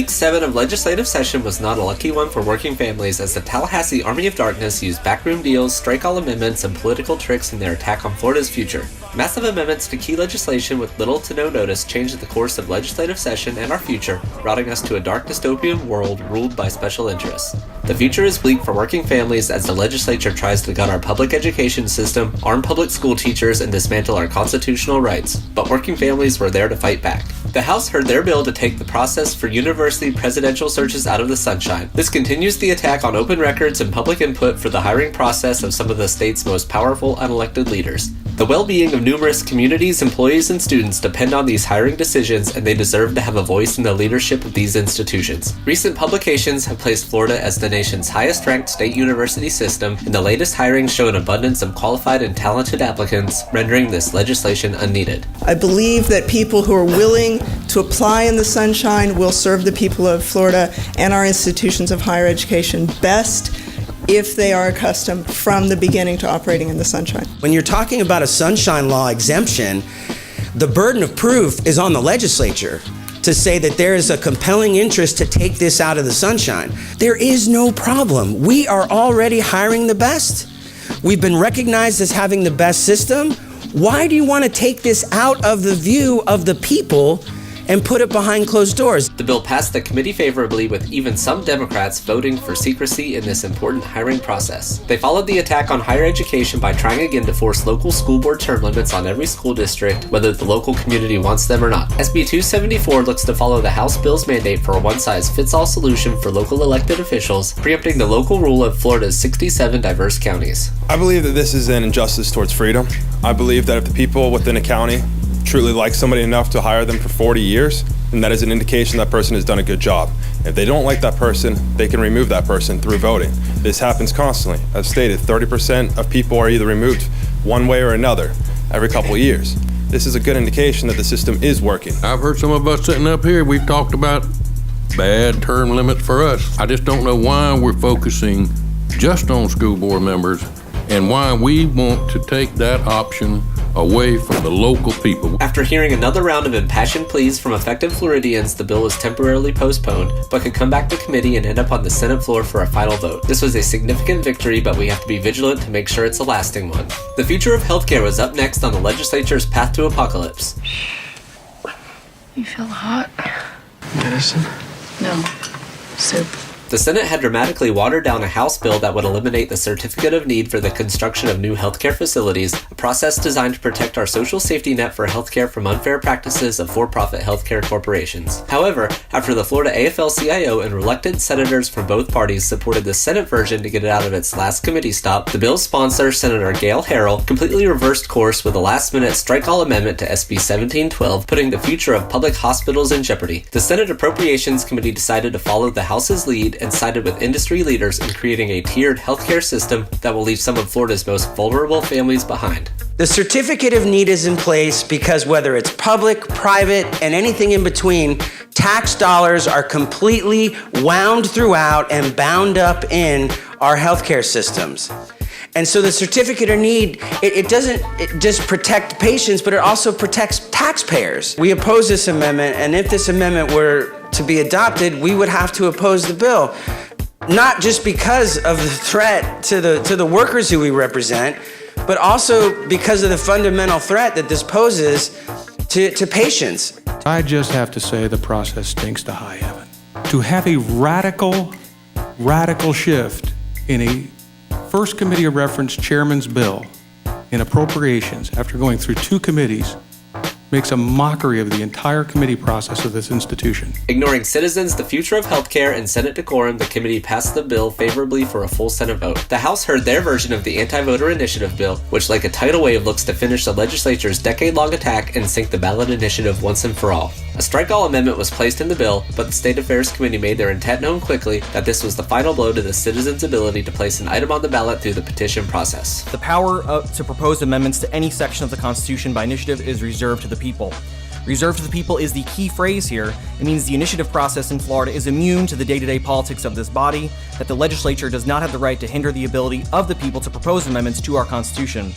Week 7 of legislative session was not a lucky one for working families as the Tallahassee Army of Darkness used backroom deals, strike-all amendments, and political tricks in their attack on Florida's future. Massive amendments to key legislation with little to no notice changed the course of legislative session and our future, routing us to a dark dystopian world ruled by special interests. The future is bleak for working families as the legislature tries to gut our public education system, arm public school teachers, and dismantle our constitutional rights. But working families were there to fight back. The House heard their bill to take the process for university presidential searches out of the sunshine. This continues the attack on open records and public input for the hiring process of some of the state's most powerful unelected leaders. The well-being of numerous communities, employees, and students depend on these hiring decisions, and they deserve to have a voice in the leadership of these institutions. Recent publications have placed Florida as the nation's highest-ranked state university system, and the latest hirings show an abundance of qualified and talented applicants, rendering this legislation unneeded. I believe that people who are willing to apply in the sunshine will serve the people of Florida and our institutions of higher education best if they are accustomed from the beginning to operating in the sunshine. When you're talking about a sunshine law exemption, the burden of proof is on the legislature to say that there is a compelling interest to take this out of the sunshine. There is no problem. We are already hiring the best. We've been recognized as having the best system. Why do you want to take this out of the view of the people and put it behind closed doors? The bill passed the committee favorably, with even some Democrats voting for secrecy in this important hiring process. They followed the attack on higher education by trying again to force local school board term limits on every school district, whether the local community wants them or not. SB 274 looks to follow the House bill's mandate for a one-size-fits-all solution for local elected officials, preempting the local rule of Florida's 67 diverse counties. I believe that this is an injustice towards freedom. I believe that if the people within a county truly like somebody enough to hire them for 40 years, and that is an indication that person has done a good job. If they don't like that person, they can remove that person through voting. This happens constantly. As stated, 30% of people are either removed one way or another every couple of years. This is a good indication that the system is working. I've heard some of us sitting up here, we've talked about bad term limits for us. I just don't know why we're focusing just on school board members and why we want to take that option away from the local people. After hearing another round of impassioned pleas from affected Floridians, the bill was temporarily postponed, but could come back to committee and end up on the Senate floor for a final vote. This was a significant victory, but we have to be vigilant to make sure it's a lasting one. The future of healthcare was up next on the legislature's path to apocalypse. You feel hot? Medicine? No. Soup. The Senate had dramatically watered down a House bill that would eliminate the certificate of need for the construction of new healthcare facilities, a process designed to protect our social safety net for healthcare from unfair practices of for-profit healthcare corporations. However, after the Florida AFL-CIO and reluctant senators from both parties supported the Senate version to get it out of its last committee stop, the bill's sponsor, Senator Gail Harrell, completely reversed course with a last-minute strike-all amendment to SB 1712, putting the future of public hospitals in jeopardy. The Senate Appropriations Committee decided to follow the House's lead and sided with industry leaders in creating a tiered healthcare system that will leave some of Florida's most vulnerable families behind. The certificate of need is in place because whether it's public, private, and anything in between, tax dollars are completely wound throughout and bound up in our healthcare systems. And so the certificate of need, it doesn't just protect patients, but it also protects taxpayers. We oppose this amendment, and if this amendment were to be adopted, we would have to oppose the bill. Not just because of the threat to the workers who we represent, but also because of the fundamental threat that this poses to patients. I just have to say the process stinks to high heaven. To have a radical shift in a first committee of reference chairman's bill in appropriations after going through two committees makes a mockery of the entire committee process of this institution. Ignoring citizens, the future of healthcare, and Senate decorum, the committee passed the bill favorably for a full Senate vote. The House heard their version of the anti-voter initiative bill, which like a tidal wave looks to finish the legislature's decade-long attack and sink the ballot initiative once and for all. A strike-all amendment was placed in the bill, but the State Affairs Committee made their intent known quickly that this was the final blow to the citizens' ability to place an item on the ballot through the petition process. The power to propose amendments to any section of the Constitution by initiative is reserved to the people. Reserved to the people is the key phrase here. It means the initiative process in Florida is immune to the day-to-day politics of this body, that the legislature does not have the right to hinder the ability of the people to propose amendments to our Constitution.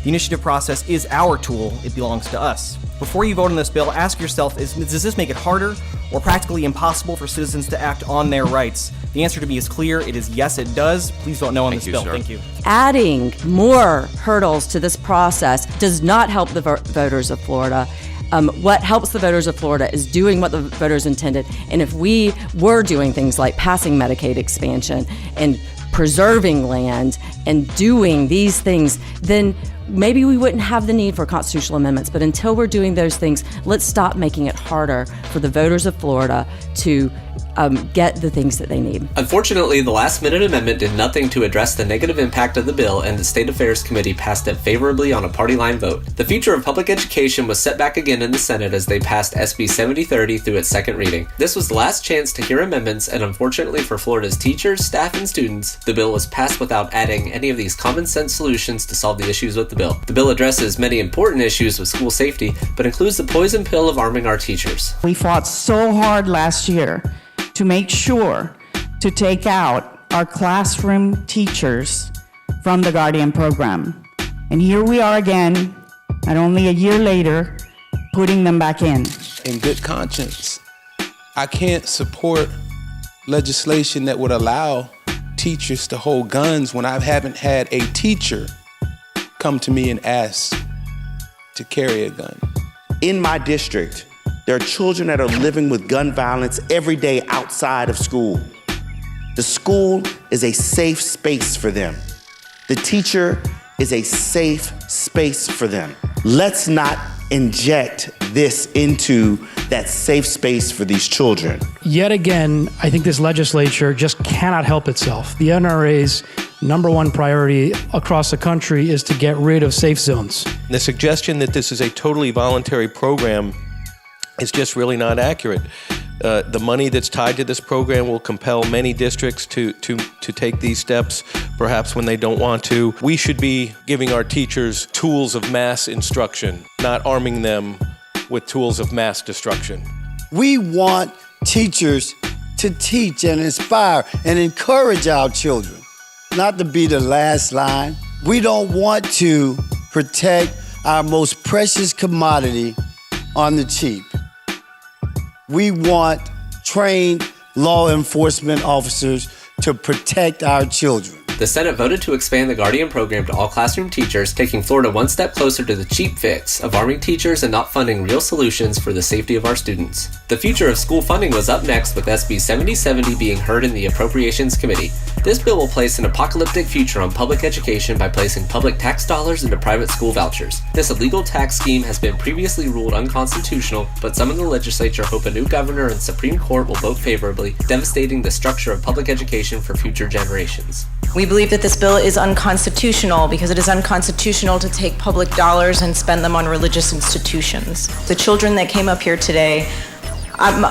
The initiative process is our tool. It belongs to us. Before you vote on this bill, ask yourself, does this make it harder or practically impossible for citizens to act on their rights? The answer to me is clear. It is yes, it does. Please vote no on this bill. Thank you. Adding more hurdles to this process does not help the voters of Florida. What helps the voters of Florida is doing what the voters intended. And if we were doing things like passing Medicaid expansion and preserving land and doing these things, then maybe we wouldn't have the need for constitutional amendments. But until we're doing those things, let's stop making it harder for the voters of Florida to get the things that they need. Unfortunately, the last-minute amendment did nothing to address the negative impact of the bill, and the State Affairs Committee passed it favorably on a party-line vote. The future of public education was set back again in the Senate as they passed SB 7030 through its second reading. This was the last chance to hear amendments, and unfortunately for Florida's teachers, staff, and students, the bill was passed without adding any of these common-sense solutions to solve the issues with the bill. The bill addresses many important issues with school safety, but includes the poison pill of arming our teachers. We fought so hard last year to make sure to take out our classroom teachers from the Guardian program. And here we are again, not only a year later, putting them back in. In good conscience, I can't support legislation that would allow teachers to hold guns when I haven't had a teacher come to me and ask to carry a gun. In my district, there are children that are living with gun violence every day outside of school. The school is a safe space for them. The teacher is a safe space for them. Let's not inject this into that safe space for these children. Yet again, I think this legislature just cannot help itself. The NRA's #1 priority across the country is to get rid of safe zones. The suggestion that this is a totally voluntary program is just really not accurate. The money that's tied to this program will compel many districts to take these steps, perhaps when they don't want to. We should be giving our teachers tools of mass instruction, not arming them with tools of mass destruction. We want teachers to teach and inspire and encourage our children, not to be the last line. We don't want to protect our most precious commodity on the cheap. We want trained law enforcement officers to protect our children. The Senate voted to expand the Guardian program to all classroom teachers, taking Florida one step closer to the cheap fix of arming teachers and not funding real solutions for the safety of our students. The future of school funding was up next, with SB 7070 being heard in the Appropriations Committee. This bill will place an apocalyptic future on public education by placing public tax dollars into private school vouchers. This illegal tax scheme has been previously ruled unconstitutional, but some in the legislature hope a new governor and Supreme Court will vote favorably, devastating the structure of public education for future generations. We believe that this bill is unconstitutional because it is unconstitutional to take public dollars and spend them on religious institutions. The children that came up here today,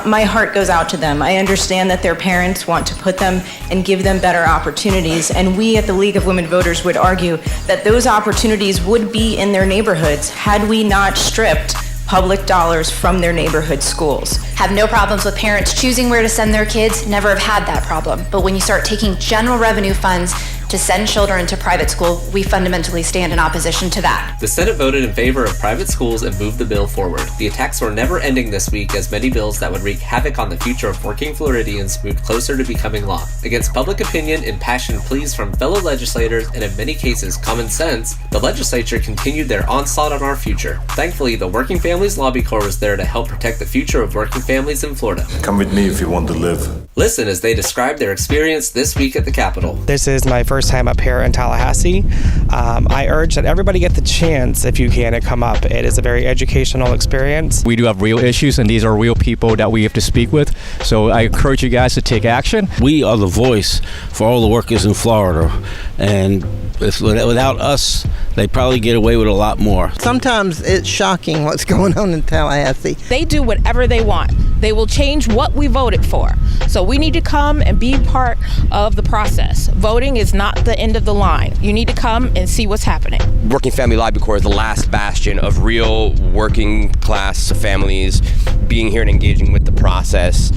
my heart goes out to them. I understand that their parents want to put them and give them better opportunities, and we at the League of Women Voters would argue that those opportunities would be in their neighborhoods had we not stripped public dollars from their neighborhood schools. Have no problems with parents choosing where to send their kids, never have had that problem. But when you start taking general revenue funds to send children to private school, we fundamentally stand in opposition to that. The Senate voted in favor of private schools and moved the bill forward. The attacks were never ending this week, as many bills that would wreak havoc on the future of working Floridians moved closer to becoming law. Against public opinion, impassioned pleas from fellow legislators, and in many cases common sense, the legislature continued their onslaught on our future. Thankfully, the Working Families Lobby Corps was there to help protect the future of working families in Florida. Come with me if you want to live. Listen as they describe their experience this week at the Capitol. This is my first time up here in Tallahassee. I urge that everybody get the chance, if you can, to come up. It is a very educational experience. We do have real issues, and these are real people that we have to speak with. So I encourage you guys to take action. We are the voice for all the workers in Florida, and without us, they probably get away with a lot more. Sometimes it's shocking what's going on in Tallahassee. They do whatever they want. They will change what we voted for. So we need to come and be part of the process. Voting is not the end of the line. You need to come and see what's happening. Working Family Lobby Corps is the last bastion of real working class families being here and engaging with the process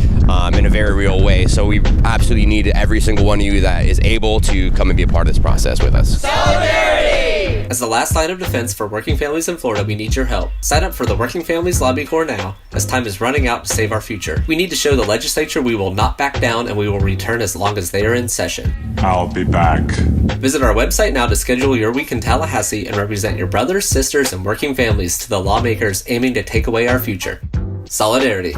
in a very real way. So we absolutely need every single one of you that is able to come and be a part of this process with us. Solidarity! As the last line of defense for working families in Florida, we need your help. Sign up for the Working Families Lobby Corps now, as time is running out to save our future. We need to show the legislature we will not back down, and we will return as long as they are in session. I'll be back. Visit our website now to schedule your week in Tallahassee and represent your brothers, sisters, and working families to the lawmakers aiming to take away our future. Solidarity.